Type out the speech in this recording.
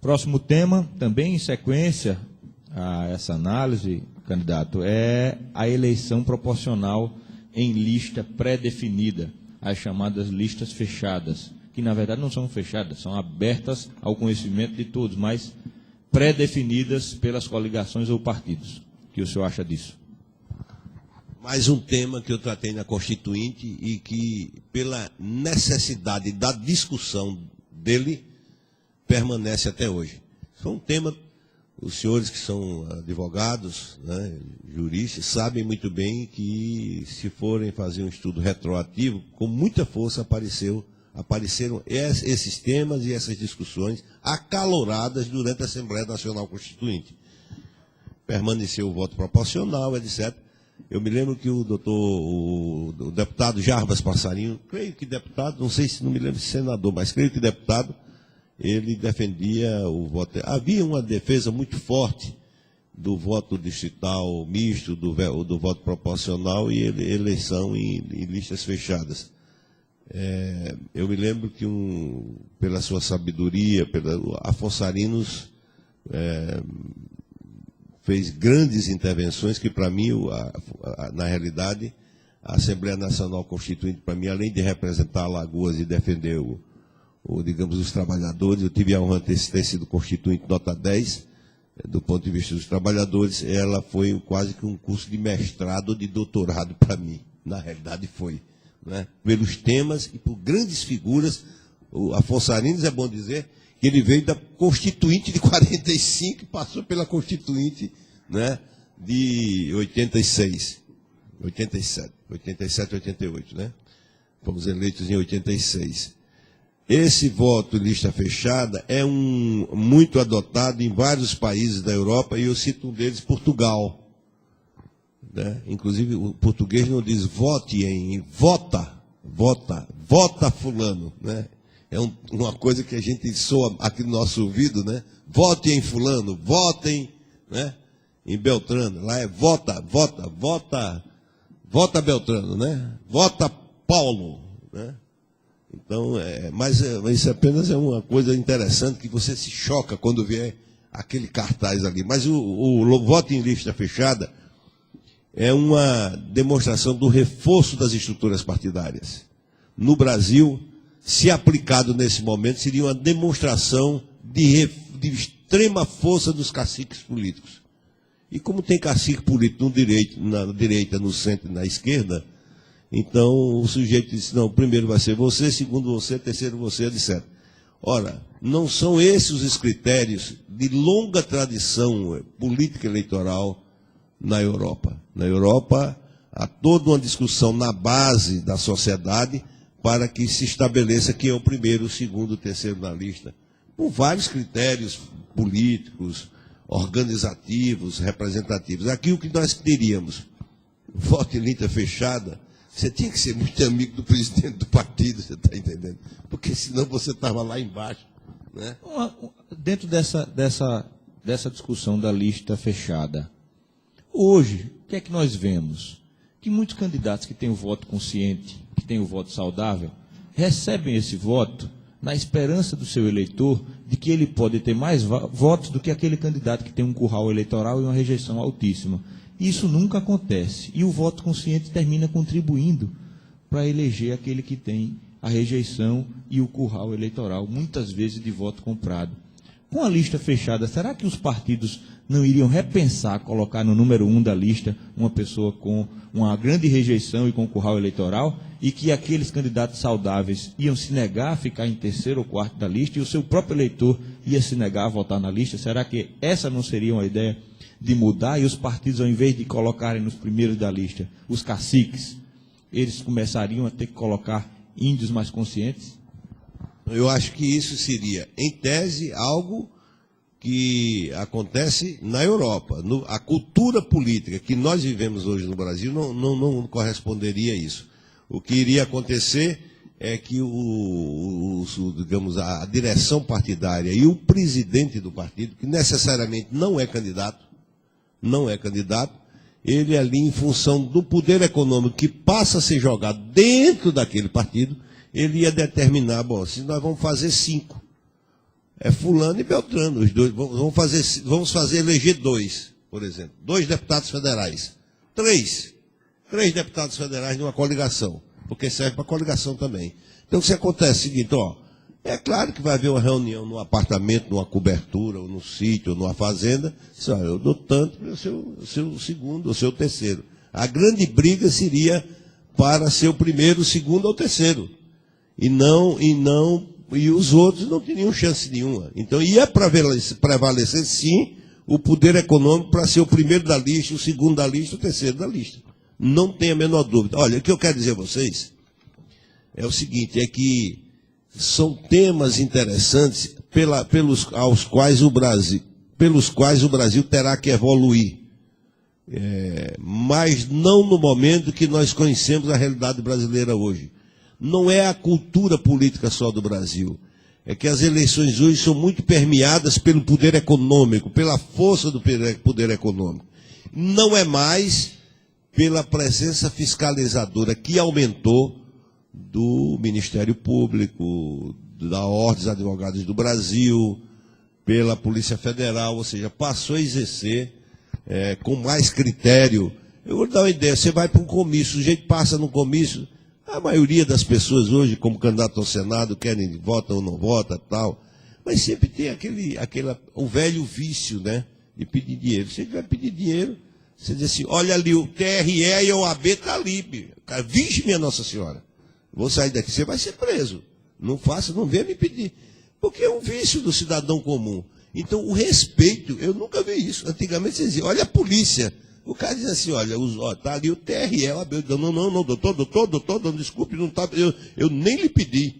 Próximo tema, também em sequência a essa análise, candidato, é a eleição proporcional em lista pré-definida, as chamadas listas fechadas, que na verdade não são fechadas, são abertas ao conhecimento de todos, mas pré-definidas pelas coligações ou partidos. O que o senhor acha disso? Mais um tema que eu tratei na Constituinte e que, pela necessidade da discussão dele, permanece até hoje. Foi um tema, os senhores que são advogados, né, juristas, sabem muito bem que, se forem fazer um estudo retroativo, com muita força apareceram esses temas e essas discussões acaloradas durante a Assembleia Nacional Constituinte. Permaneceu o voto proporcional, etc. Eu me lembro que o deputado Jarbas Passarinho, creio que deputado, não sei se, não me lembro se senador, mas creio que deputado, ele defendia o voto. Havia uma defesa muito forte do voto distrital misto, do voto proporcional e eleição em listas fechadas. Eu me lembro que, pela sua sabedoria, Afonso Arinos fez grandes intervenções que, para mim, na realidade, a Assembleia Nacional Constituinte, para mim, além de representar Alagoas e defender digamos, os trabalhadores, eu tive a honra de ter sido constituinte nota 10, do ponto de vista dos trabalhadores, ela foi quase que um curso de mestrado ou de doutorado para mim, na realidade foi, né? Pelos temas e por grandes figuras. O Afonso Arinos, é bom dizer, que ele veio da Constituinte de 45 e passou pela Constituinte, né, de 87, 88, né? Fomos eleitos em 86. Esse voto em lista fechada é muito adotado em vários países da Europa, e eu cito um deles, Portugal. Né? Inclusive, o português não diz vote em, vota fulano. Né? É uma coisa que a gente soa aqui no nosso ouvido, né? Vote em fulano, votem, né, em Beltrano. Lá é vota Beltrano, né? Vota Paulo, né? Então, mas isso apenas é uma coisa interessante, que você se choca quando vê aquele cartaz ali. Mas o voto em lista fechada é uma demonstração do reforço das estruturas partidárias. No Brasil, se aplicado nesse momento, seria uma demonstração de extrema força dos caciques políticos. E como tem cacique político na direita, no centro e na esquerda, então o sujeito disse, não, primeiro vai ser você, segundo você, terceiro você, etc. Ora, não são esses os critérios de longa tradição política eleitoral na Europa. Na Europa, há toda uma discussão na base da sociedade para que se estabeleça quem é o primeiro, o segundo, o terceiro na lista, por vários critérios políticos, organizativos, representativos. Aqui o que nós teríamos, voto em lista fechada, você tinha que ser muito amigo do presidente do partido, você está entendendo? Porque senão você estava lá embaixo. Né? Dentro dessa discussão da lista fechada, hoje, o que é que nós vemos? Que muitos candidatos que têm o voto consciente, que têm o voto saudável, recebem esse voto na esperança do seu eleitor de que ele pode ter mais votos do que aquele candidato que tem um curral eleitoral e uma rejeição altíssima. Isso nunca acontece. E o voto consciente termina contribuindo para eleger aquele que tem a rejeição e o curral eleitoral, muitas vezes de voto comprado. Com a lista fechada, será que os partidos não iriam repensar, colocar no número 1 da lista uma pessoa com uma grande rejeição e com curral eleitoral, e que aqueles candidatos saudáveis iam se negar a ficar em terceiro ou quarto da lista, e o seu próprio eleitor ia se negar a votar na lista? Será que essa não seria uma ideia de mudar, e os partidos, ao invés de colocarem nos primeiros da lista os caciques, eles começariam a ter que colocar índios mais conscientes? Eu acho que isso seria, em tese, algo que acontece na Europa. A cultura política que nós vivemos hoje no Brasil não corresponderia a isso. O que iria acontecer é que digamos, a direção partidária e o presidente do partido, que necessariamente não é candidato, ele ali, em função do poder econômico que passa a ser jogado dentro daquele partido, ele ia determinar, bom, se nós vamos fazer 5, é fulano e Beltrano. Os dois, vamos fazer eleger 2, por exemplo. 2 deputados federais. 3 deputados federais numa coligação, porque serve para coligação também. Então, o que acontece é o seguinte, ó, é claro que vai haver uma reunião num apartamento, numa cobertura, ou num sítio, ou numa fazenda. Diz, olha, eu dou tanto para o seu segundo, ou seu terceiro. A grande briga seria para ser o primeiro, o segundo ou o terceiro. E os outros não teriam chance nenhuma. Então, ia prevalecer, sim, o poder econômico para ser o primeiro da lista, o segundo da lista, o terceiro da lista. Não tem a menor dúvida. Olha, o que eu quero dizer a vocês é o seguinte, é que são temas interessantes pelos quais o Brasil terá que evoluir. Mas não no momento que nós conhecemos a realidade brasileira hoje. Não é a cultura política só do Brasil. É que as eleições hoje são muito permeadas pelo poder econômico, pela força do poder econômico. Não é mais pela presença fiscalizadora que aumentou do Ministério Público, da Ordem dos Advogados do Brasil, pela Polícia Federal, ou seja, passou a exercer com mais critério. Eu vou dar uma ideia, você vai para um comício, o sujeito passa no comício, a maioria das pessoas hoje, como candidato ao Senado, querem vota ou não vota, tal, mas sempre tem o velho vício, né, de pedir dinheiro. Se ele vai pedir dinheiro, você diz assim, olha ali, o TRE e a OAB está ali, cara, vixe minha Nossa Senhora, vou sair daqui, você vai ser preso. Não faça, não venha me pedir. Porque é um vício do cidadão comum. Então, o respeito, eu nunca vi isso. Antigamente, você dizia, olha a polícia. O cara diz assim, olha, está ali o TRE, não, doutor, desculpe, não tá, eu nem lhe pedi.